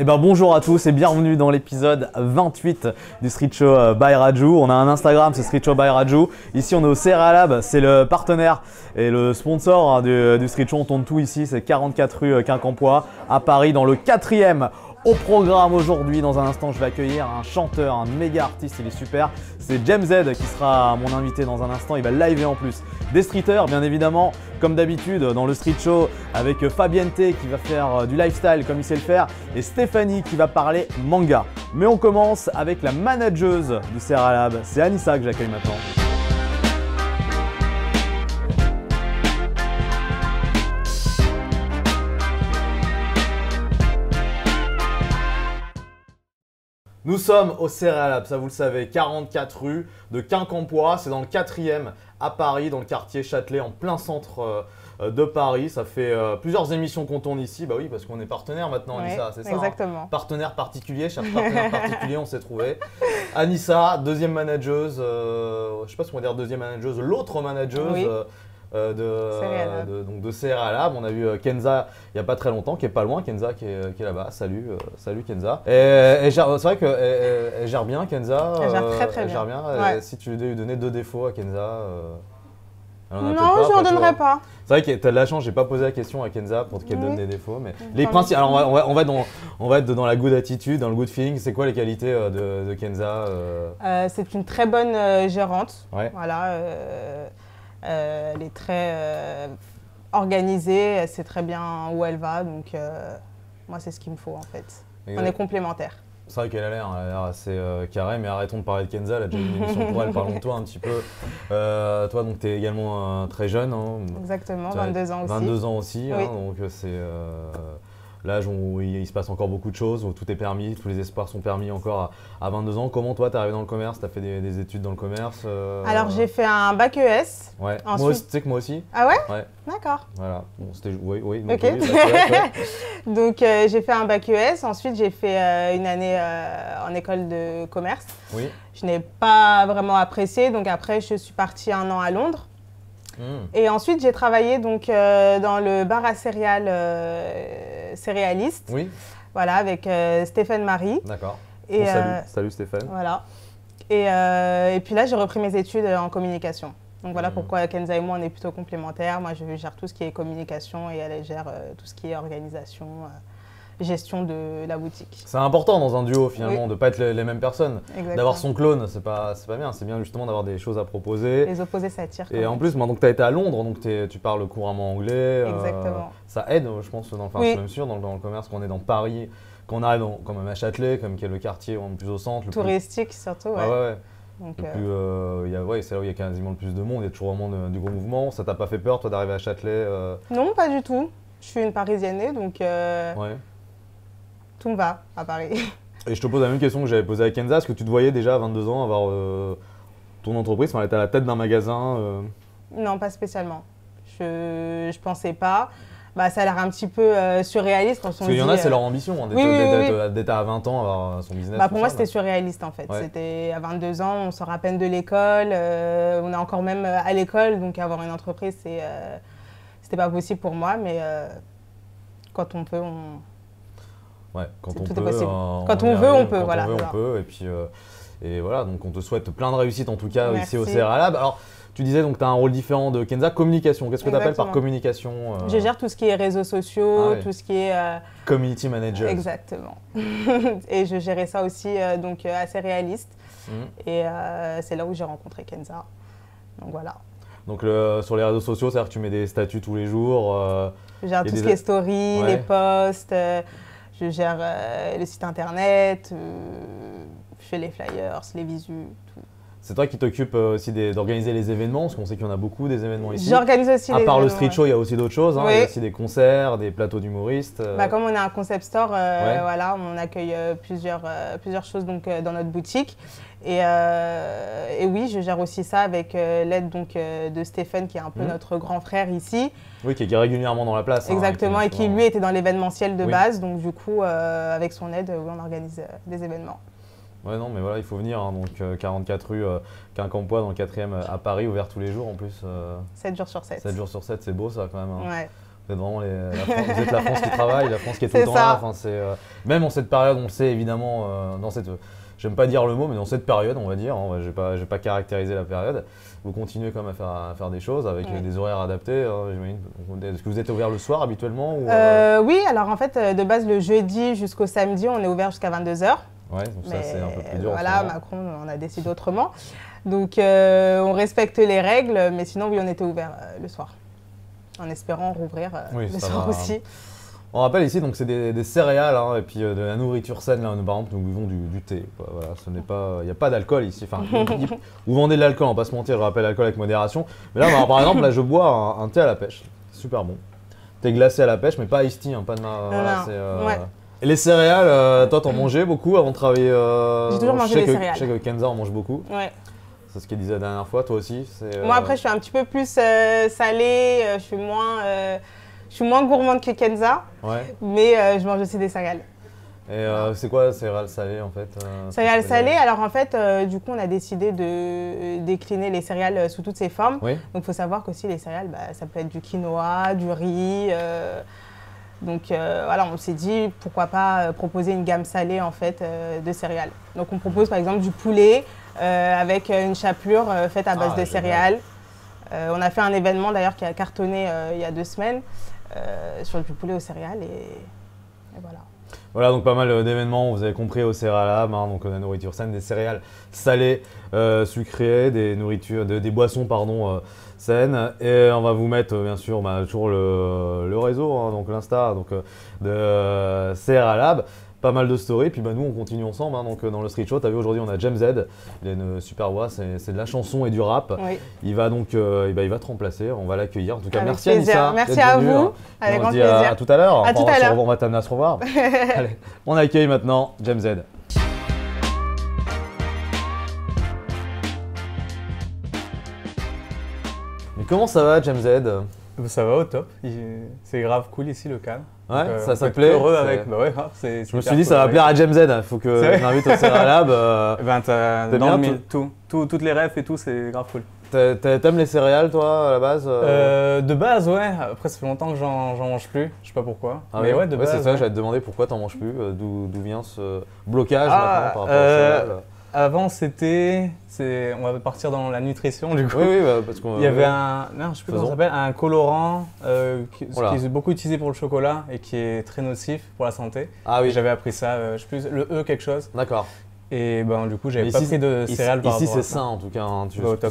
Eh ben bonjour à tous et bienvenue dans l'épisode 28 du Street Show by Raju. On a un Instagram, c'est Street Show by Raju. Ici on est au CRA Lab, c'est le partenaire et le sponsor du Street Show. On tourne tout ici, c'est 44 rue Quincampoix à Paris dans le 4e. Au programme aujourd'hui, dans un instant, je vais accueillir un chanteur, un méga artiste, il est super. C'est James Z qui sera mon invité dans un instant, il va liver en plus. Des streeters, bien évidemment, comme d'habitude dans le Street Show avec Fabienne T qui va faire du lifestyle comme il sait le faire et Stéphanie qui va parler manga. Mais on commence avec la manageuse du CRA Lab, c'est Anissa que j'accueille maintenant. Nous sommes au CRA Lab, ça vous le savez, 44 rue de Quincampoix, c'est dans le 4e à Paris, dans le quartier Châtelet, en plein centre de Paris. Ça fait plusieurs émissions qu'on tourne ici, bah oui, parce qu'on est partenaire maintenant, ouais, Anissa, c'est ça exactement. Partenaire particulier, cherche partenaire particulier, on s'est trouvé. Anissa, deuxième manageuse, je sais pas si on va dire deuxième manageuse, l'autre manageuse. Oui. De CRA Lab. On a vu Kenza il n'y a pas très longtemps, qui est pas loin, Kenza qui est là-bas. Salut, salut Kenza. C'est vrai qu'elle gère bien, Kenza. Elle gère très elle bien. Gère bien. Ouais. Si tu devais lui donner 2 défauts à Kenza, elle en a Non, peut-être je n'en donnerai pas. C'est vrai que tu as de la chance, j'ai pas posé la question à Kenza pour qu'elle donne des défauts. Mais les Pardon. principes. Alors on va être dans la good attitude, dans le good feeling. C'est quoi les qualités de Kenza C'est une très bonne gérante. Ouais. Voilà, elle est très organisée, elle sait très bien où elle va. Donc, moi, c'est ce qu'il me faut en fait. On est complémentaires. C'est vrai qu'elle a l'air assez carré, mais arrêtons de parler de Kenza, elle a déjà une émission pour elle, parlons de toi un petit peu. Toi, donc tu es également très jeune. Hein. Exactement, 22 ans aussi. 22 ans aussi, Oui. hein, donc c'est l'âge où il se passe encore beaucoup de choses, où tout est permis, tous les espoirs sont permis encore à 22 ans. Comment toi, tu es arrivé dans le commerce, tu as fait des études dans le commerce Alors, j'ai fait un bac ES. Ouais, Ensuite... moi aussi, tu sais que moi aussi. Ah ouais? Ouais. D'accord. Voilà, bon, c'était… Oui, donc, Ok. oui, ouais. Donc, j'ai fait un bac ES. Ensuite, j'ai fait une année en école de commerce. Oui. Je n'ai pas vraiment apprécié. Donc, après, je suis partie 1 an à Londres. Et ensuite, j'ai travaillé donc, dans le bar à céréales céréaliste. Oui. Voilà, avec Stéphane Marie. D'accord. Et, Bon, salut Stéphane. Voilà. Et puis là, j'ai repris mes études en communication. Donc voilà pourquoi Kenza et moi, on est plutôt complémentaires. Moi, je gère tout ce qui est communication et elle gère tout ce qui est organisation, gestion de la boutique. C'est important dans un duo finalement, Oui. de ne pas être les mêmes personnes. Exactement. D'avoir son clone, c'est pas bien. C'est bien justement d'avoir des choses à proposer. Les opposés s'attirent. Et en plus, maintenant que tu as été à Londres, donc tu parles couramment anglais. Exactement. Ça aide, je pense, enfin, Oui. c'est même sûr, dans le commerce, qu'on est dans Paris, qu'on arrive quand même à Châtelet, comme qui est le quartier le plus au centre. Le Touristique surtout, ouais. ouais. Donc, C'est là où il y a quasiment le plus de monde, il y a toujours vraiment du gros mouvement. Ça t'a pas fait peur, toi, d'arriver à Châtelet Non, pas du tout. Je suis une Parisienne, donc Ouais. tout me va à Paris. Et je te pose la même question que j'avais posée à Kenza. Est-ce que tu te voyais déjà à 22 ans avoir ton entreprise, enfin, elle était à la tête d'un magasin Non, pas spécialement. Je pensais pas. Bah, ça a l'air un petit peu surréaliste quand on se dit… Parce qu'il y en a, c'est leur ambition, hein, d'être à 20 ans, avoir son business. Bah, pour moi, c'était surréaliste en fait. Ouais. C'était à 22 ans, on sort à peine de l'école, on est encore même à l'école, donc avoir une entreprise, c'était pas possible pour moi, mais quand on peut, Ouais, quand on tout peut, est possible. Quand on veut, on peut, voilà. Quand on veut, on peut. Et puis, voilà, donc on te souhaite plein de réussites en tout cas ici au Merci. CRA Lab. Alors, tu disais donc tu as un rôle différent de Kenza, communication. Qu'est-ce que tu appelles par Exactement. communication Je gère tout ce qui est réseaux sociaux, Ah ouais. tout ce qui est… Community manager. Exactement. Et je gérais ça aussi donc assez réaliste. Et c'est là où j'ai rencontré Kenza. Donc voilà. Donc sur les réseaux sociaux, c'est-à-dire que tu mets des statuts tous les jours. Je gère Il y a tout ce des- qui est story, Ouais. les posts, je gère le site internet, je fais les flyers, les visus, tout. C'est toi qui t'occupes aussi d'organiser les événements, parce qu'on sait qu'il y en a beaucoup des événements ici. J'organise aussi À les part le événements, street show, il y a aussi d'autres choses. Hein. Oui. Il y a aussi des concerts, des plateaux d'humoristes. Bah, comme on est un concept store, Ouais. voilà, on accueille plusieurs choses donc, dans notre boutique. Et oui, je gère aussi ça avec l'aide donc, de Stéphane, qui est un peu notre grand frère ici. Oui, qui est régulièrement dans la place. hein, Exactement, et qui lui était dans l'événementiel de Oui. base. Donc du coup, avec son aide, oui, on organise des événements. Ouais, non, mais voilà, il faut venir. Hein, donc 44 rue Quincampoix dans le 4e à Paris, ouvert tous les jours en plus. 7 jours sur 7. 7 jours sur 7, c'est beau ça quand même. Hein. Ouais. Vous êtes vraiment vous êtes la France qui travaille, la France qui est tout le temps ça. là. Enfin, même en cette période, on le sait évidemment, j'aime pas dire le mot, mais dans cette période, on va dire, hein, je vais pas caractériser la période, vous continuez quand même à faire des choses avec des horaires adaptés, hein, j'imagine. Est-ce que vous êtes ouvert le soir habituellement ou, Oui, alors en fait, de base, le jeudi jusqu'au samedi, on est ouvert jusqu'à 22h. Ouais, donc ça c'est un peu plus dur. Voilà, Macron, on a décidé autrement. Donc on respecte les règles, mais sinon, oui, on était ouvert le soir. En espérant rouvrir le soir aussi. On rappelle ici, donc c'est des céréales hein, et puis de la nourriture saine. Là, nous, par exemple, nous buvons du thé. Voilà, il n'y a pas d'alcool ici. Enfin, vous vendez de l'alcool, on va pas se mentir, je rappelle l'alcool avec modération. Mais là, par exemple, là, je bois un thé à la pêche. Super bon. Thé glacé à la pêche, mais pas iced tea, hein, pas de voilà, ouais. Et les céréales, toi, t'en mangeais beaucoup avant de travailler J'ai toujours mangé des céréales. Je sais que Kenza en mange beaucoup. Ouais. C'est ce qu'elle disait la dernière fois, toi aussi. Moi, après, je suis un petit peu plus salée, je suis moins gourmande que Kenza, mais je mange aussi des céréales. Et c'est quoi céréales salées en fait Céréales salées, alors en fait, du coup, on a décidé de décliner les céréales sous toutes ces formes. Donc, il faut savoir qu'aussi les céréales, ça peut être du quinoa, du riz. Donc, voilà, on s'est dit pourquoi pas proposer une gamme salée en fait de céréales. Donc, on propose par exemple du poulet avec une chapelure faite à base de céréales. On a fait un événement d'ailleurs qui a cartonné il y a 2 semaines sur du poulet aux céréales et voilà. Voilà, donc pas mal d'événements, vous avez compris, au Céralab, hein, donc la nourriture saine, des céréales salées, sucrées, des boissons saines. Et on va vous mettre bien sûr toujours le réseau, hein, donc l'Insta de Céralab. Pas mal de stories, puis nous on continue ensemble hein, donc, dans le Street Show. Tu as vu aujourd'hui on a James Z, il a une super voix, c'est de la chanson et du rap. Oui. Il va donc il va te remplacer, on va l'accueillir. En tout cas, avec merci plaisir. Anissa. Merci à vous, hein. avec grand plaisir. À tout à l'heure. À tout à l'heure. On va t'amener à se revoir. Allez, on accueille maintenant James Z. Mais comment ça va James Z? Ça va au top, c'est grave cool ici le calme. Ouais, ça te plaît. Heureux avec. Bah ouais, je me suis dit ça va plaire à James Z, il faut que je m'invite au Céralab. Toutes les rêves et tout, c'est grave cool. T'aimes les céréales toi à la base De base ouais, après ça fait longtemps que j'en mange plus, je sais pas pourquoi. Ah mais ouais, de base. C'est ça, j'allais te demander pourquoi t'en manges plus, d'où vient ce blocage maintenant par rapport aux céréales. Avant on va partir dans la nutrition du coup. Oui, parce qu'on. Il y avait je sais plus comment ça s'appelle, un colorant qui est beaucoup utilisé pour le chocolat et qui est très nocif pour la santé. Ah oui. J'avais appris ça, je sais plus, le E quelque chose. D'accord. Et du coup, j'avais pas pris de céréales par rapport à ça. Ici, c'est sain en tout cas. Hein,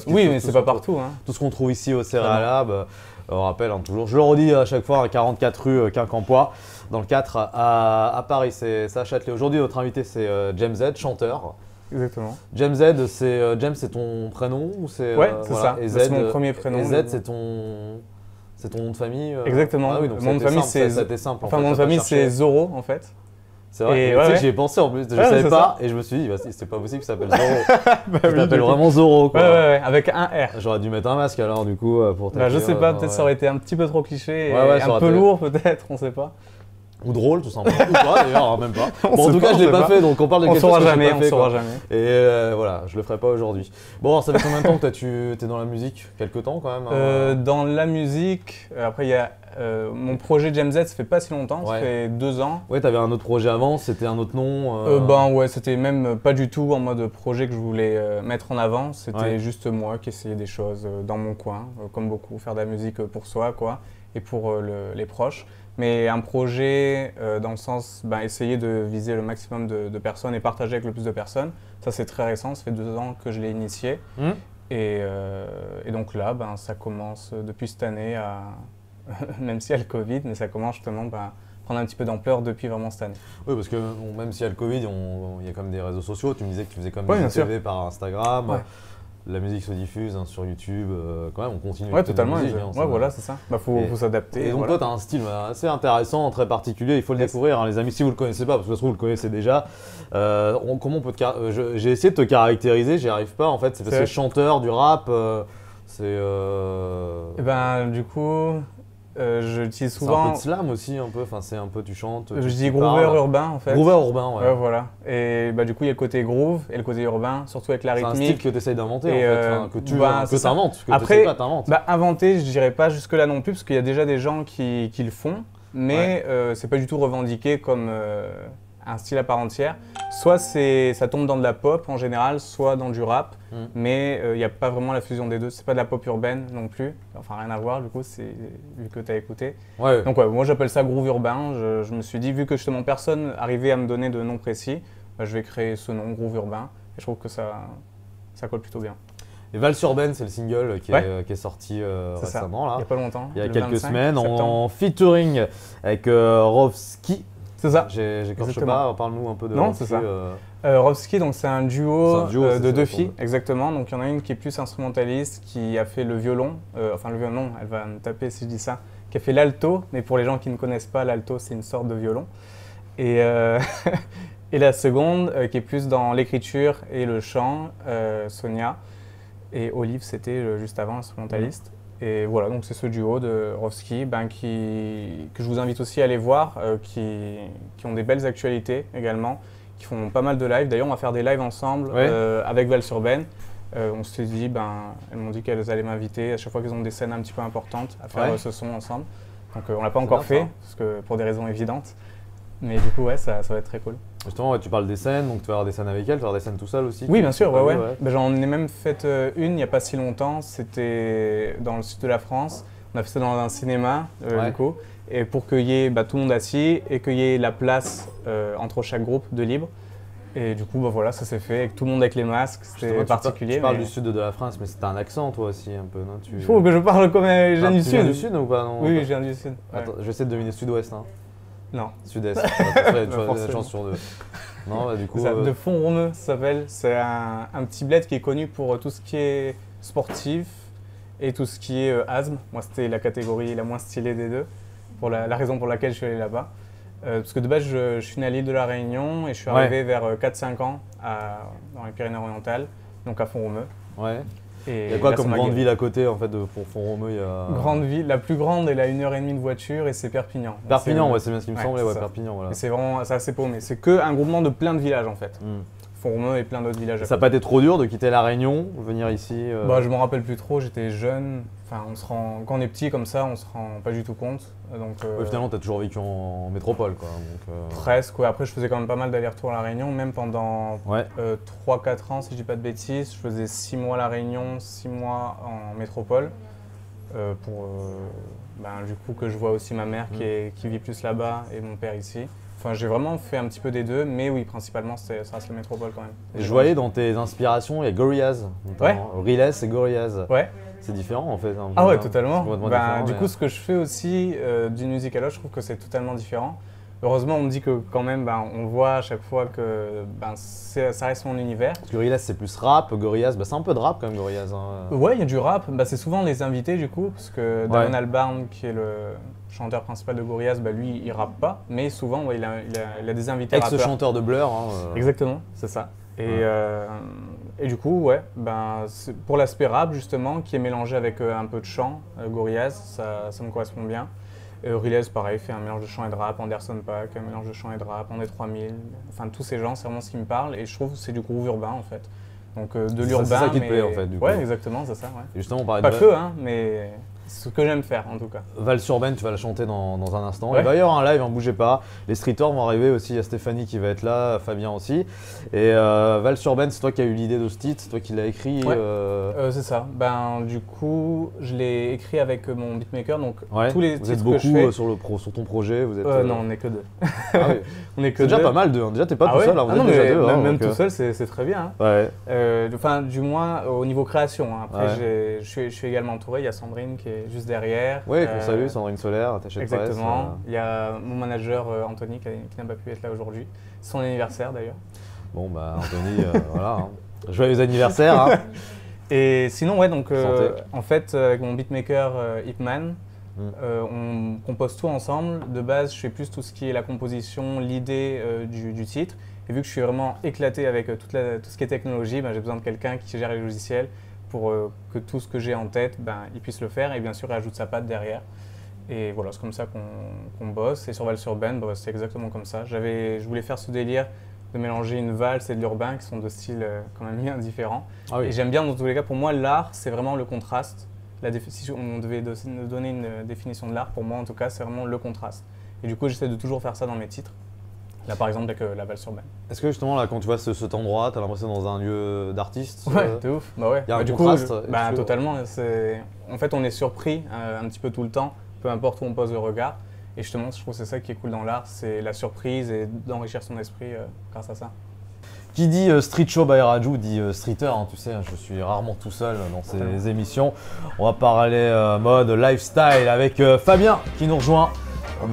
oui, mais c'est pas partout. Hein. Tout ce qu'on trouve ici au Céralab, on rappelle toujours, je le redis à chaque fois, 44 rue Quincampoix, dans le 4 à Paris, c'est à Châtelet. Aujourd'hui, notre invité, c'est James Z, chanteur. Exactement. James Z, c'est ton prénom ou c'est ouais, c'est ça. C'est mon premier prénom. Et Z, c'est ton nom de famille. Exactement. Ah oui, donc mon nom de famille, c'est simple. Enfin, mon nom de famille, c'est Zoro en fait. C'est vrai. J'y ai pensé en plus. Je savais pas et je me suis dit, c'est pas possible que ça s'appelle Zoro. Tu t'appelles vraiment Zoro quoi. Ouais, avec un R. J'aurais dû mettre un masque alors du coup pour je sais pas, peut-être ça aurait été un petit peu trop cliché, un peu lourd peut-être, on sait pas. Ou drôle tout simplement, ou pas d'ailleurs, même pas. Bon, en tout cas, je l'ai pas fait, donc on parle de quelque chose que je l'ai pas fait. On saura jamais. Et voilà, je le ferai pas aujourd'hui. Bon, alors, ça fait combien de temps que tu es dans la musique? Quelques temps quand même Dans la musique, après il y a mon projet James Z, ça fait pas si longtemps, ça fait 2 ans. Ouais, t'avais un autre projet avant, c'était un autre nom ouais, c'était même pas du tout en mode projet que je voulais mettre en avant, c'était juste moi qui essayais des choses dans mon coin, comme beaucoup, faire de la musique pour soi quoi, et pour les proches. Mais un projet dans le sens essayer de viser le maximum de personnes et partager avec le plus de personnes. Ça c'est très récent, ça fait 2 ans que je l'ai initié. Et donc là, ça commence depuis cette année à, même s'il y a le Covid, mais ça commence justement à prendre un petit peu d'ampleur depuis vraiment cette année. Oui, parce que même s'il y a le Covid, il y a comme des réseaux sociaux. Tu me disais que tu faisais comme des TV par Instagram. Ouais. La musique se diffuse sur YouTube, quand même on continue. Ouais, totalement. Voilà, c'est ça. Faut s'adapter. Et donc toi, tu as un style assez intéressant, très particulier. Il faut le découvrir, hein, les amis, si vous le connaissez pas, parce que ça se trouve vous le connaissez déjà. Comment on peut j'ai essayé de te caractériser, j'y arrive pas en fait. C'est parce que chanteur du rap, du coup, J'utilise C'est un souvent. peu de slam aussi, un peu. Enfin, c'est un peu, tu chantes. Je tu dis groover parles. urbain en fait. Groover urbain, ouais. Voilà. Et bah, du coup, il y a le côté groove et le côté urbain, surtout avec la C'est un rythmique. style que tu essayes d'inventer, en Et, fait. Enfin, que tu bah, que c'est ça. t'inventes. Que Après, pas, t'inventes. Bah, inventer, je dirais pas jusque-là non plus, parce qu'il y a déjà des gens qui le font, mais c'est pas du tout revendiqué comme un style à part entière. Soit ça tombe dans de la pop en général, soit dans du rap, mais il n'y a pas vraiment la fusion des deux. C'est pas de la pop urbaine non plus, enfin rien à voir du coup, vu que tu as écouté. Ouais. Donc ouais, moi j'appelle ça groove urbain. Je me suis dit, vu que justement personne arrivait à me donner de nom précis, bah, je vais créer ce nom, groove urbain, et je trouve que ça colle plutôt bien. Et Valse urbaine, c'est le single qui est sorti récemment, là. Il n'y a pas longtemps. Il y a le quelques 25 semaines, septembre. en featuring avec Rovski. C'est ça. J'écorche pas, parle-nous un peu de Non, Rovski. c'est ça. Rovski, donc c'est un duo, c'est de ça, deux filles, exactement. Donc il y en a une qui est plus instrumentaliste, qui a fait le violon, enfin le violon, non, elle va me taper si je dis ça, qui a fait l'alto, mais pour les gens qui ne connaissent pas, l'alto c'est une sorte de violon. Et, et la seconde, qui est plus dans l'écriture et le chant, Sonia. Et Olive, c'était juste avant, instrumentaliste. Et voilà, donc c'est ce duo de Rovski que je vous invite aussi à aller voir, qui ont des belles actualités également, qui font pas mal de lives. D'ailleurs, on va faire des lives ensemble avec Valse urbaine. On s'est dit, elles m'ont dit qu'elles allaient m'inviter à chaque fois qu'elles ont des scènes un petit peu importantes à faire ce son ensemble. Donc on l'a pas encore fait, parce que, pour des raisons évidentes. Mais du coup, ça va être très cool. Justement, tu parles des scènes, donc tu vas avoir des scènes avec elle, tu vas avoir des scènes tout seul aussi. Oui, bien sûr, ouais. J'en ai même fait une il n'y a pas si longtemps, c'était dans le sud de la France. On a fait ça dans un cinéma, du coup, et pour qu'il y ait tout le monde assis et qu'il y ait la place entre chaque groupe de libre. Et du coup, voilà, ça s'est fait avec tout le monde avec les masques, c'était particulier. Tu parles du sud de la France, mais c'est un accent toi aussi un peu, non? Il faut que je parle comme un jeune du sud. Tu viens du sud ou pas, non? Oui, je viens du sud. Attends, je vais essayer de deviner sud-ouest. Hein. Non. Sud-est. Tu as une chance sur deux. Non, du coup. De Font-Romeu, ça s'appelle. C'est un petit bled qui est connu pour tout ce qui est sportif et tout ce qui est asthme. Moi, c'était la catégorie la moins stylée des deux, pour la raison pour laquelle je suis allé là-bas. Parce que de base, je suis né à l'île de la Réunion et je suis arrivé vers 4-5 ans dans les Pyrénées-Orientales, donc à Font-Romeu. Ouais. Et il y a quoi comme grande ville à côté en fait pour Font-Romeu? Grande ville, la plus grande, elle a 1h30 de voiture et c'est Perpignan. Perpignan, c'est bien ce qui me semblait, Perpignan. Voilà. Et c'est vraiment, c'est assez paumé. C'est qu'un groupement de plein de villages en fait. Font-Romeu et plein d'autres villages. Ça n'a pas été trop dur de quitter la Réunion, venir ici? Je m'en rappelle plus trop, j'étais jeune. Enfin, quand on est petit comme ça, on se rend pas du tout compte. Donc, finalement, tu as toujours vécu en métropole, quoi. Presque, ouais. Après, je faisais quand même pas mal d'allers-retours à la Réunion, même pendant 3-4 ans, si je dis pas de bêtises. Je faisais 6 mois à la Réunion, 6 mois en métropole. Du coup, que je vois aussi ma mère qui vit plus là-bas et mon père ici. Enfin, j'ai vraiment fait un petit peu des deux, mais oui, principalement, ça reste la métropole quand même. Et je voyais dans tes inspirations, il y a Gorillaz, notamment. Riles et Gorillaz. Ouais. C'est différent en fait. Hein, ah ouais, totalement. Du coup, ce que je fais aussi d'une musique à l'autre, je trouve que c'est totalement différent. Heureusement, on me dit que quand même, on voit à chaque fois que ça reste mon univers. Parce que Gorillaz, c'est plus rap, Gorillaz, c'est un peu de rap quand même, Gorillaz. Hein. Ouais, il y a du rap. C'est souvent les invités du coup, parce que Damon Albarn, qui est le chanteur principal de Gorillaz, lui, il rappe pas, mais souvent, il a des invités rappeurs. Ex-chanteur de Blur. Exactement, c'est ça. Et du coup, pour l'aspect rap justement, qui est mélangé avec un peu de chant, Gorillaz, ça me correspond bien. Riles, pareil, fait un mélange de chant et de rap. Anderson .Paak, un mélange de chant et de rap. André 3000, enfin tous ces gens, c'est vraiment ce qui me parle. Et je trouve que c'est du groove urbain en fait. Donc de l'urbain. C'est ça qui te plaît en fait. Du coup. Ouais, exactement, c'est ça. Ouais. Et justement, on parlait pas que, hein, mais c'est ce que j'aime faire en tout cas. Valse urbaine, tu vas la chanter dans un instant. Il va y avoir un live, bougez pas. Les streeters vont arriver aussi, il y a Stéphanie qui va être là, Fabien aussi. Et Valse urbaine, c'est toi qui as eu l'idée de ce titre, c'est toi qui l'as écrit. C'est ça. Du coup, je l'ai écrit avec mon beatmaker, donc tous les vous êtes titres beaucoup que je fais. sur ton projet, vous êtes. Non, on n'est que deux. Ah oui. On est que c'est déjà pas mal deux. Déjà, t'es pas tout seul, vous êtes déjà deux. Même tout seul, c'est très bien. Enfin, du moins au niveau création. Après, je suis également entouré. Il y a Sandrine qui est juste derrière. Oui, qu'on salue, Sandrine Solaire, attachée de presse. Exactement. Il y a mon manager Anthony qui n'a pas pu être là aujourd'hui. C'est son anniversaire d'ailleurs. Bon, Anthony, voilà. Hein. Joyeux anniversaire. Hein. Et sinon, en fait, avec mon beatmaker Hipman, on compose tout ensemble. De base, je fais plus tout ce qui est la composition, l'idée du titre. Et vu que je suis vraiment éclaté avec tout ce qui est technologie, j'ai besoin de quelqu'un qui gère les logiciels pour que tout ce que j'ai en tête, il puisse le faire et bien sûr il ajoute sa patte derrière. Et voilà, c'est comme ça qu'on bosse. Et sur Vals-Urbaine, bah, c'est exactement comme ça. Je voulais faire ce délire de mélanger une valse et de l'urbain, qui sont deux styles quand même bien différents. Ah oui. Et j'aime bien, dans tous les cas, pour moi, l'art, c'est vraiment le contraste. Si on devait donner une définition de l'art, pour moi, en tout cas, c'est vraiment le contraste. Et du coup, j'essaie de toujours faire ça dans mes titres. Là, par exemple, avec la Vals-Urbaine. Est-ce que justement, là, quand tu vois cet endroit, tu as l'impression dans un lieu d'artiste? Ouais, de ouf. Bah ouais. Il y a un du contraste, coup, totalement. En fait, on est surpris un petit peu tout le temps, peu importe où on pose le regard. Et justement, je trouve que c'est ça qui est cool dans l'art, c'est la surprise et d'enrichir son esprit grâce à ça. Qui dit Street Show by Raju dit streeter, hein, tu sais, je suis rarement tout seul dans ces émissions. On va parler mode lifestyle avec Fabien qui nous rejoint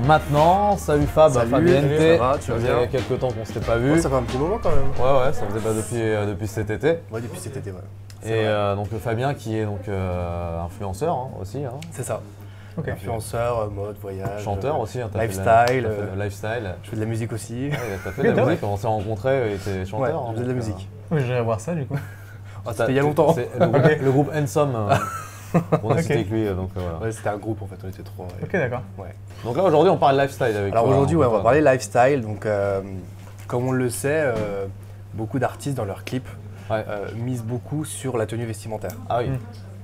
maintenant. Salut Fab, Fabien. Ça va, tu vas bien? Il y a quelques temps qu'on s'était pas vu. Ouais, ça fait un petit moment quand même. Ouais, ça faisait pas depuis cet été. Ouais, depuis cet été, ouais. Et donc Fabien qui est donc influenceur hein, aussi. Hein. C'est ça. Okay. Influenceur, mode, voyage. Chanteur aussi, hein, lifestyle. Lifestyle. Je fais de la musique aussi. Ouais, t'as fait de la musique, on s'est rencontrés, il était chanteur. Ouais, je faisais de la musique. Oui, j'irai voir ça du coup. C'était il y a longtemps. Le groupe Handsome, on a cité avec lui. Donc, voilà. Ouais, c'était un groupe en fait, on était trois. Ok, d'accord. Ouais. Donc là aujourd'hui on parle lifestyle avec toi. Alors aujourd'hui on va parler lifestyle. Donc comme on le sait, beaucoup d'artistes dans leurs clips misent beaucoup sur la tenue vestimentaire. Ah oui.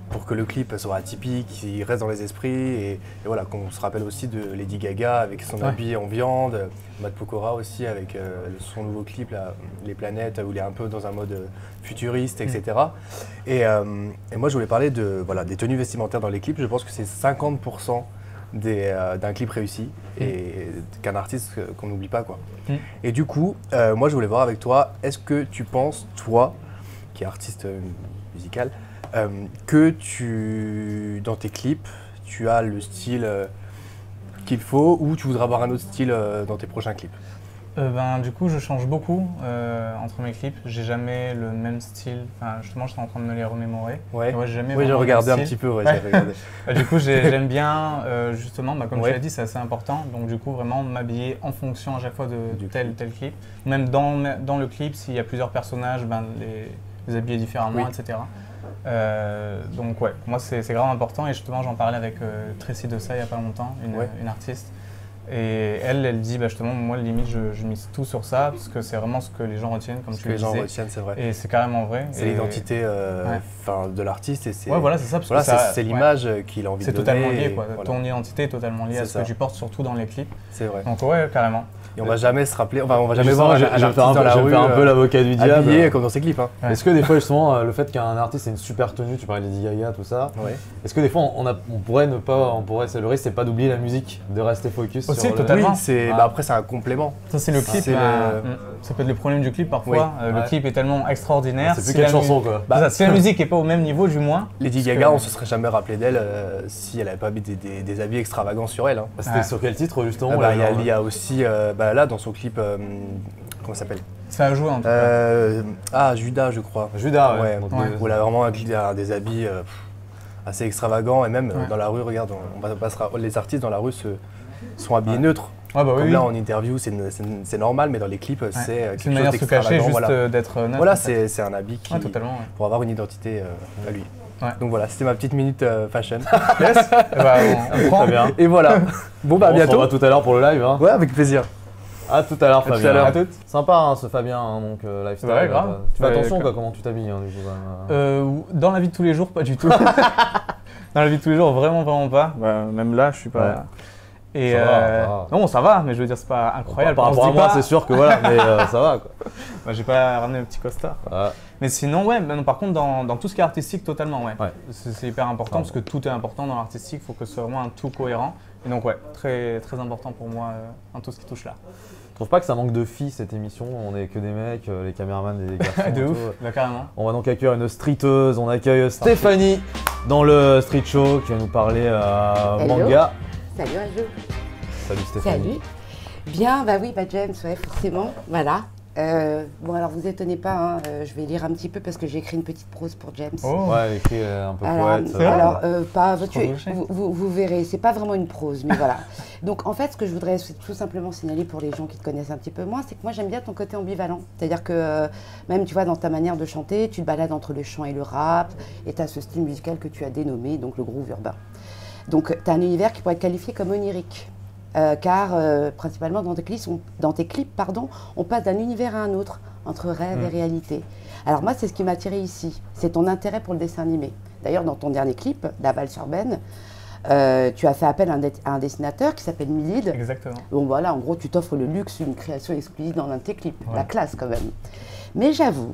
Pour que le clip soit atypique, qu'il reste dans les esprits et voilà, qu'on se rappelle aussi de Lady Gaga avec son habit en viande, Matt Pokora aussi avec son nouveau clip, là, Les Planètes, où il est un peu dans un mode futuriste, etc. Et moi je voulais parler des tenues vestimentaires dans les clips. Je pense que c'est 50% d'un clip réussi et qu'un artiste qu'on n'oublie pas, quoi. Et du coup, moi je voulais voir avec toi, est-ce que tu penses, toi, qui es artiste musical, que dans tes clips, tu as le style qu'il faut ou tu voudrais avoir un autre style dans tes prochains clips? Du coup, je change beaucoup entre mes clips. J'ai jamais le même style. Enfin, justement, j'étais en train de me les remémorer. Ouais. Ouais, j'ai regardé un petit peu. Ouais, j'ai regardé. Du coup, j'aime bien, justement, comme tu l'as dit, c'est assez important. Donc, du coup, vraiment m'habiller en fonction à chaque fois de tel clip. Même dans le clip, s'il y a plusieurs personnages, les habiller différemment, etc. Donc ouais, pour moi c'est vraiment important et justement j'en parlais avec Tracy Dessa il n'y a pas longtemps, une artiste. Et elle dit justement moi limite je mise tout sur ça parce que c'est vraiment ce que les gens retiennent comme tu le disais. Les gens retiennent, c'est vrai. Et c'est carrément vrai. C'est l'identité de l'artiste et c'est voilà, c'est ça, parce que c'est l'image qu'il a envie de donner. C'est totalement lié quoi. Voilà. Ton identité est totalement liée à ce que tu portes surtout dans les clips. C'est vrai. Donc ouais, carrément. Et on va jamais se rappeler, on va jamais voir un artiste dans la rue. Je vais faire un peu l'avocat du diable. Habillé comme dans ses clips. Hein. Est-ce que des fois justement le fait qu'un artiste ait une super tenue, tu parlais de Lady Gaga, tout ça, est-ce que des fois on pourrait ne pas, le risque c'est pas d'oublier la musique, de rester focus aussi, sur totalement. Oui, après c'est un complément. Ça c'est le clip, ça peut être le problème du clip parfois. Le clip est tellement extraordinaire. C'est plus quelle chanson quoi. Si la musique est pas au même niveau du moins. Lady Gaga, on se serait jamais rappelé d'elle si elle avait pas mis des habits extravagants sur elle. C'était sur quel titre justement? Il y a aussi là dans son clip. Comment ça s'appelle? Ça a joué en tout cas. Judas, je crois. Judas, ouais. Où elle a vraiment des habits assez extravagants et même dans la rue, regarde, les artistes dans la rue sont habillés neutres. Comme là en interview, c'est normal, mais dans les clips, c'est quelque chose d'extravagant. C'est une manière de se cacher, juste d'être neutre. Voilà, c'est un habit pour avoir une identité à lui. Donc voilà, c'était ma petite minute fashion. Yes. On prend bien. Et voilà. Bon à bientôt. On se revoit tout à l'heure pour le live. Hein. Ouais, avec plaisir. À tout à l'heure, Fabien. À toutes. Sympa hein, ce Fabien, hein, donc lifestyle. Ouais, grave. Tu fais attention comment tu t'habilles du coup. Dans la vie de tous les jours, pas du tout. Dans la vie de tous les jours, vraiment pas. Même là, je suis pas. Et ça va. Non, ça va, mais je veux dire, c'est pas incroyable. Par rapport à moi, c'est sûr que voilà, mais ça va quoi. J'ai pas ramené le petit costard. Mais sinon, par contre, dans tout ce qui est artistique, totalement, c'est hyper important parce que tout est important dans l'artistique. Il faut que ce soit vraiment un tout cohérent. Et donc, très, très important pour moi dans tout ce qui touche là. Je trouve pas que ça manque de filles cette émission, on est que des mecs, les caméramans des garçons. De ouf, carrément. On va donc accueillir une streeteuse, on accueille Stéphanie dans le Street Show qui va nous parler manga. Salut Raju. Salut Stéphanie. Salut. Bien, James, forcément, voilà. Bon alors vous étonnez pas, hein, je vais lire un petit peu parce que j'ai écrit une petite prose pour James. Oh. Ouais, elle écrit un peu poète. Alors, vous verrez, c'est pas vraiment une prose, mais voilà. Donc en fait, ce que je voudrais tout simplement signaler pour les gens qui te connaissent un petit peu moins, c'est que moi j'aime bien ton côté ambivalent. C'est-à-dire que même tu vois dans ta manière de chanter, tu te balades entre le chant et le rap, et tu as ce style musical que tu as dénommé, donc le groove urbain. Donc, tu as un univers qui pourrait être qualifié comme onirique. Car principalement dans tes clips, on passe d'un univers à un autre, entre rêve et réalité. Alors moi, c'est ce qui m'a attiré ici, c'est ton intérêt pour le dessin animé. D'ailleurs, dans ton dernier clip, La valse urbaine, tu as fait appel à un dessinateur qui s'appelle Milid. Exactement. Bon voilà, en gros, tu t'offres le luxe d'une création exclusive dans l'un de tes clips, la classe quand même. Mais j'avoue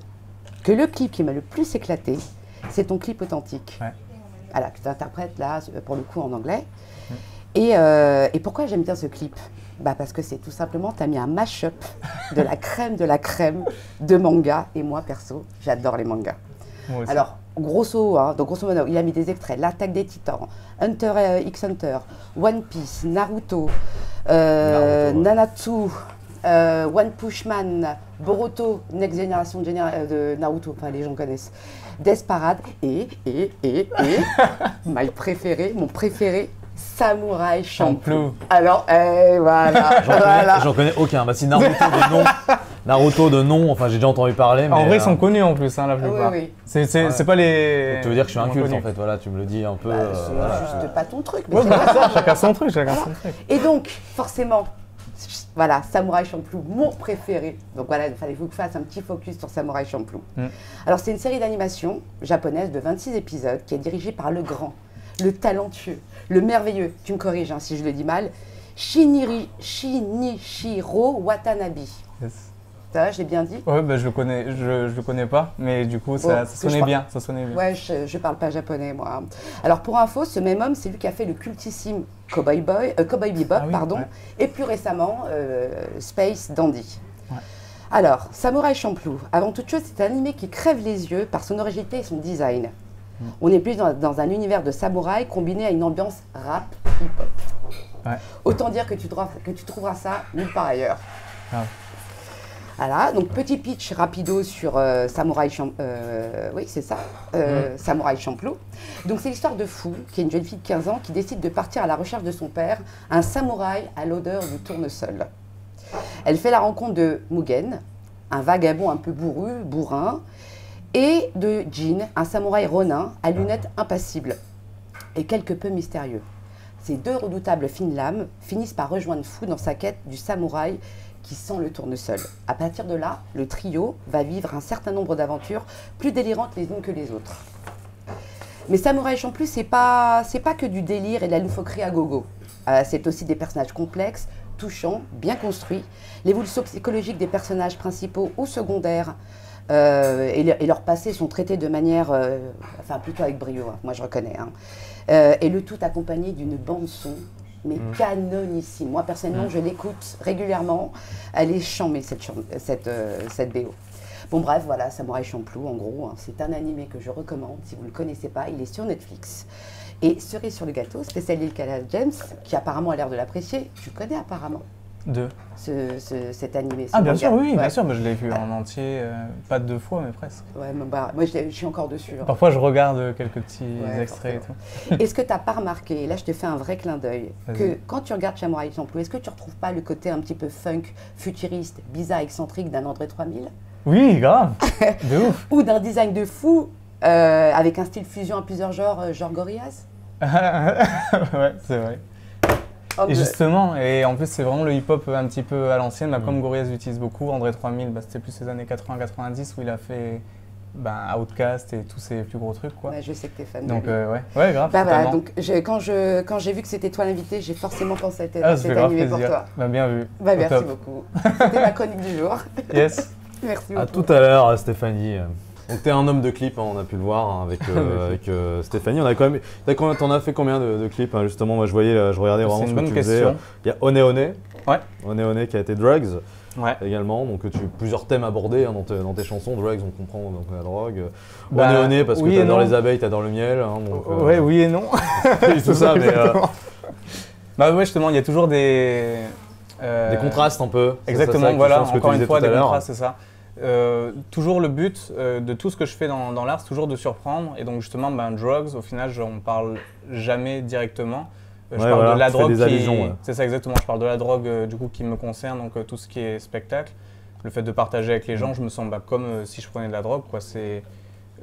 que le clip qui m'a le plus éclaté, c'est ton clip authentique. Ouais. Voilà, que tu interprètes là, pour le coup, en anglais. Et pourquoi j'aime bien ce clip? Parce que c'est tout simplement, tu as mis un mash-up de la crème de manga. Et moi, perso, j'adore les mangas. Alors, grosso modo, il a mis des extraits. L'Attaque des Titans, Hunter x Hunter, One Piece, Naruto, Nanatsu, One Punch Man, Boruto, Next Generation de Naruto, enfin les gens connaissent, Desperate et mon préféré, Samouraï Champloo. Alors, voilà. J'en connais aucun. Si Naruto de nom, enfin j'ai déjà entendu parler. Mais en vrai, ils sont connus en plus, la plupart. Oui. C'est pas les. Donc, tu veux dire que je suis inculte en fait, voilà, tu me le dis un peu. C'est juste pas ton truc. Mais chacun son truc, Et donc, forcément, voilà, Samouraï Champloo, mon préféré. Donc voilà, il fallait que je fasse un petit focus sur Samouraï Champloo. Alors, c'est une série d'animation japonaise de 26 épisodes qui est dirigée par le grand, le talentueux, le merveilleux, tu me corriges si je le dis mal, Shinichiro Watanabe. Yes. Ça va, je l'ai bien dit? Ouais, je le connais pas, mais du coup, ça sonnait bien. Ouais, je parle pas japonais, moi. Alors, pour info, ce même homme, c'est lui qui a fait le cultissime Cowboy Bebop, et plus récemment, Space Dandy. Ouais. Alors, Samouraï Champloo, avant toute chose, c'est un animé qui crève les yeux par son originalité et son design. On est plus dans un univers de samouraï combiné à une ambiance rap hip-hop. Ouais. Autant dire que tu trouveras ça nulle part ailleurs. Ah. Voilà, donc petit pitch rapido sur Samouraï Champloo. Donc c'est l'histoire de Fu, qui est une jeune fille de 15 ans qui décide de partir à la recherche de son père, un samouraï à l'odeur du tournesol. Elle fait la rencontre de Mugen, un vagabond un peu bourrin, et de Jin, un samouraï ronin à lunettes impassibles et quelque peu mystérieux. Ces deux redoutables fines lames finissent par rejoindre Fu dans sa quête du samouraï qui sent le tournesol. À partir de là, le trio va vivre un certain nombre d'aventures plus délirantes les unes que les autres. Mais Samouraï Champloo, c'est pas que du délire et de la loufoquerie à gogo. C'est aussi des personnages complexes, touchants, bien construits. L'évolution psychologique des personnages principaux ou secondaires et leur passé sont traités de manière, plutôt avec brio, moi je reconnais. Et le tout accompagné d'une bande-son, mais canonissime. Moi personnellement, je l'écoute régulièrement. Elle est chambée, cette BO. Bon bref, voilà, Samouraï Champloo, en gros, c'est un animé que je recommande. Si vous ne le connaissez pas, il est sur Netflix. Et cerise sur le gâteau, spécial Lil James, qui apparemment a l'air de l'apprécier. Tu connais apparemment cet animé. Bien sûr, oui, bien sûr, mais je l'ai vu en entier, pas 2 fois, mais presque. Ouais, moi je suis encore dessus. Parfois je regarde quelques petits extraits et tout. Est-ce que tu n'as pas remarqué, et là je te fais un vrai clin d'œil, que quand tu regardes Samouraï Champloo, est-ce que tu ne retrouves pas le côté un petit peu funk, futuriste, bizarre, excentrique d'un André 3000? Oui, grave, de ouf. Ou d'un design de fou, avec un style fusion à plusieurs genres, genre Gorillaz? Ouais, c'est vrai. Et justement, et en plus c'est vraiment le hip-hop un petit peu à l'ancienne, comme Gorillaz l'utilise beaucoup. André 3000, c'était plus les années 80-90 où il a fait Outkast et tous ses plus gros trucs, quoi. Ouais, je sais que t'es fan. Donc ouais, grave. Voilà, donc quand j'ai vu que c'était toi l'invité, j'ai forcément pensé à cet animé pour toi. Bien vu. Merci beaucoup. C'était ma chronique du jour. Yes. Merci beaucoup. À tout à l'heure, Stéphanie. Donc t'es un homme de clips, on a pu le voir avec Stéphanie. T'en as fait combien de clips justement? Moi je regardais vraiment ce que tu faisais. Il y a One One. Ouais. One One qui a été Drugs. Ouais. Également, donc tu as plusieurs thèmes abordés dans tes chansons. Drugs, on comprend donc la drogue. One One parce que t'adores les abeilles, t'adores le miel. Ouais, oui et non. Tout ça, mais. Ouais, justement, il y a toujours des contrastes un peu. Exactement, voilà. Encore une fois, des contrastes, c'est ça. Toujours le but de tout ce que je fais dans l'art, c'est toujours de surprendre. Et donc justement, Drugs, au final, on ne parle jamais directement. Je parle de la drogue c'est ça exactement, je parle de la drogue du coup qui me concerne, donc tout ce qui est spectacle. Le fait de partager avec les gens, je me sens comme si je prenais de la drogue, quoi.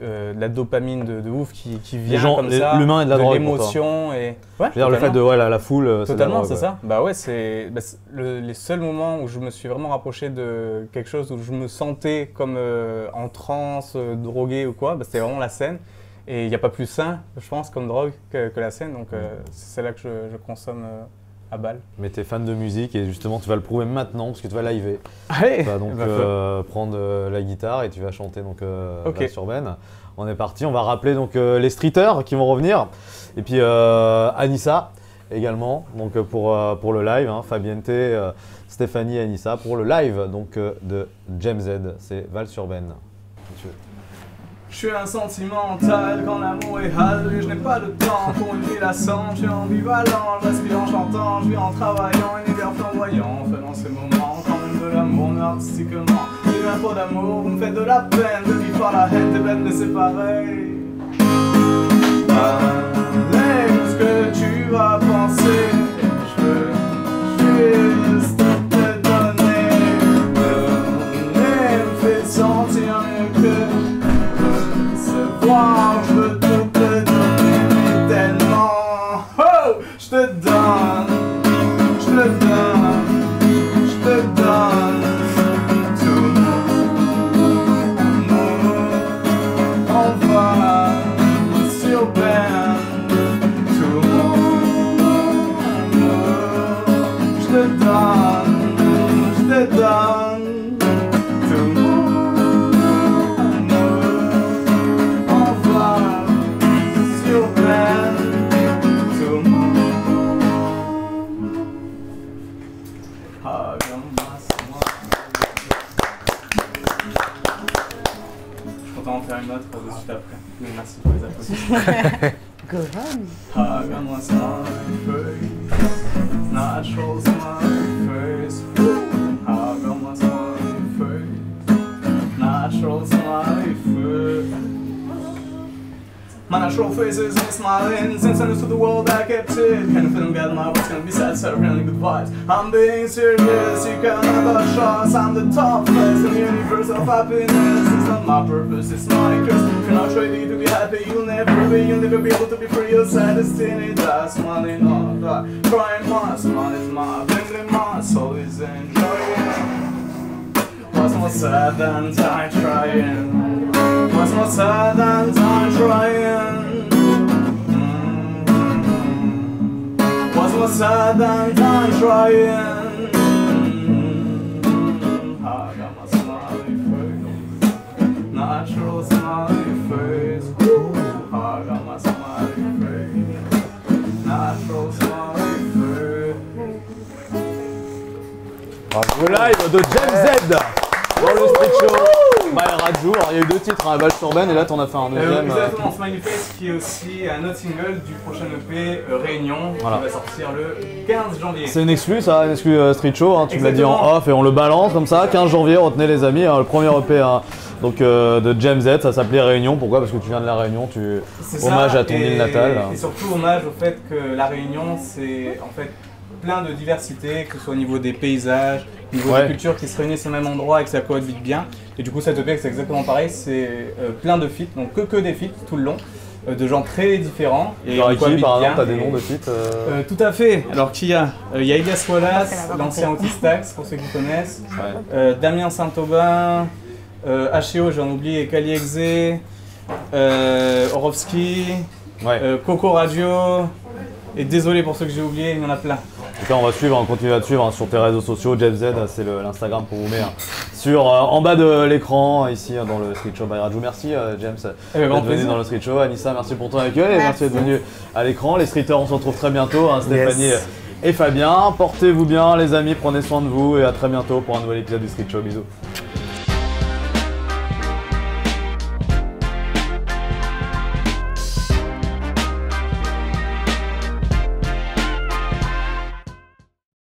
de la dopamine de ouf qui vient comme ça, l'humain et de la drogue, l'émotion et ouais, je veux dire, le fait de la foule. Totalement, c'est ça. Bah ouais, c'est les seuls moments où je me suis vraiment rapproché de quelque chose où je me sentais comme en transe, drogué ou quoi, c'était vraiment la scène. Et il n'y a pas plus sain, je pense, comme drogue que la scène. Donc c'est là que je consomme à balle. Mais tu es fan de musique et justement tu vas le prouver maintenant parce que tu vas liver. Allez, tu vas donc prendre la guitare et tu vas chanter donc Valses urbaines. On est parti, on va rappeler donc les streeters qui vont revenir. Et puis Anissa également donc pour le live, hein, Fabiente, Stéphanie et Anissa pour le live donc de James Z, c'est Valses urbaines. Je suis un sentimental quand l'amour est hal, je n'ai pas de temps pour une vie lassante, je suis ambivalent, je respire en chantant, je vis en travaillant, univers flamboyant, faisant ces moments, quand même de l'amour, mais artistiquement. J'ai eu un faux d'amour, vous me faites de la peine, de vivre par la haine, t'es bête de séparer. Allez, ce que tu vas penser, je veux juste te donner, me fait sentir mieux que je veux tout te donner, mais tellement. Oh, je te donne, je te donne, je te donne tout mon amour. On va sur peine, tout mon amour. Je te donne, je te donne. Faire une autre pour de suite après. Mais merci pour les applaudissements. Go on. Hug on my smiley face, natural smiley face. Hug on my smiley face, natural smiley face. My natural face is smiling, since I knew to the world I kept it. Kind of feeling bad now, it's gonna be sad, so really good vibes. I'm being serious, you can never trust. I'm the top place in the universe of happiness. It's not my purpose, it's my curse. If you're not ready to be happy, you'll never be able to be free. Your sad destiny, that's smiling on that. Crying, my smile is my bling, my soul is enjoying. What's more sad than time trying? What's more sad than time trying? What's more sad than time trying? I got my smiley face, natural smiley face. I got my smiley face, natural smiley face. Le live de James Z dans le Street Show by Raju. Alors il y a eu 2 titres, hein, Valses urbaines, et là t'en as fait un deuxième. Exactement, Smiley Face qui est aussi un autre single du prochain EP Réunion qui va sortir le 15 janvier. C'est une exclue ça, une exclue Street Show, hein, tu me l'as dit en off et on le balance comme ça, 15 janvier, retenez les amis, hein, le premier EP hein, donc, de James Z, ça s'appelait Réunion. Pourquoi? Parce que tu viens de la Réunion, hommage à ton île natale. Et surtout hommage au fait que la Réunion c'est en fait plein de diversité, que ce soit au niveau des paysages, au niveau des cultures qui se réunissent au même endroit et que ça cohabite bien. Et du coup, cette EP, c'est exactement pareil, c'est plein de feats, donc que des feats tout le long, de gens très différents. Et genre qui, par exemple, t'as des noms de feats Tout à fait. Alors, qui y a Il y a Elias Wallace, l'ancien Autistax, pour ceux qui connaissent, Damien Saint-Aubin, H.E.O., j'en oublie, et Kali Exe, Orowski, Coco Radio. Et désolé pour ceux que j'ai oubliés, il y en a plein. En tout cas, on va suivre, on continue à te suivre hein, sur tes réseaux sociaux. James Z, c'est l'Instagram pour vous mettre sur en bas de l'écran, ici dans le Street Show by Raju. Merci James d'être venu dans le Street Show. Anissa, merci pour ton accueil et merci d'être venu à l'écran. Les streeters, on se retrouve très bientôt. Hein, Stéphanie et Fabien. Portez-vous bien les amis, prenez soin de vous et à très bientôt pour un nouvel épisode du Street Show. Bisous.